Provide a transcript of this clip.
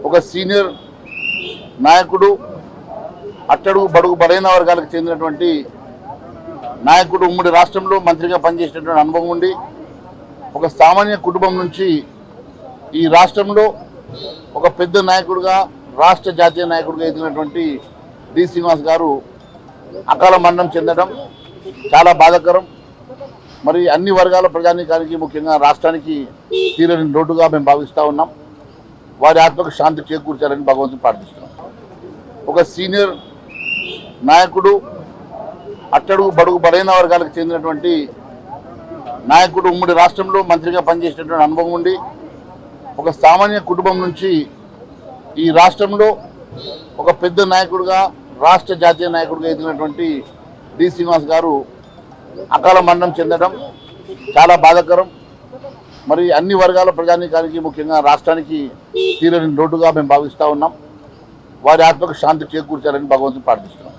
ఒక సీనియర్ నాయకుడు, అట్టడుగు బడుగు బలైన వర్గాలకు చెందినటువంటి నాయకుడు, ఉమ్మడి రాష్ట్రంలో మంత్రిగా పనిచేసినటువంటి అనుభవం ఉండి ఒక సామాన్య కుటుంబం నుంచి ఈ రాష్ట్రంలో ఒక పెద్ద నాయకుడిగా, రాష్ట్ర జాతీయ నాయకుడిగా ఎదిగినటువంటి డి శ్రీనివాస్ గారు అకాల మరణం చెందడం చాలా బాధాకరం. మరి అన్ని వర్గాల ప్రజానీకానికి, ముఖ్యంగా రాష్ట్రానికి తీరని లోటుగా మేము భావిస్తూ ఉన్నాం. వారి ఆత్మకు శాంతి చేకూర్చాలని భగవంతుని ప్రార్థిస్తున్నాం. ఒక సీనియర్ నాయకుడు, అట్టడుగు బడుగు బలైన వర్గాలకు చెందినటువంటి నాయకుడు, ఉమ్మడి రాష్ట్రంలో మంత్రిగా పనిచేసినటువంటి అనుభవం ఉండి ఒక సామాన్య కుటుంబం నుంచి ఈ రాష్ట్రంలో ఒక పెద్ద నాయకుడిగా, రాష్ట్ర జాతీయ నాయకుడిగా ఎదిగినటువంటి డి శ్రీనివాస్ గారు అకాల మరణం చెందడం చాలా బాధాకరం. మరి అన్ని వర్గాల ప్రజానీకానికి, ముఖ్యంగా రాష్ట్రానికి తీరని లోటుగా మేము భావిస్తూ ఉన్నాం. వారి ఆత్మకు శాంతి చేకూర్చాలని భగవంతుని ప్రార్థిస్తున్నాం.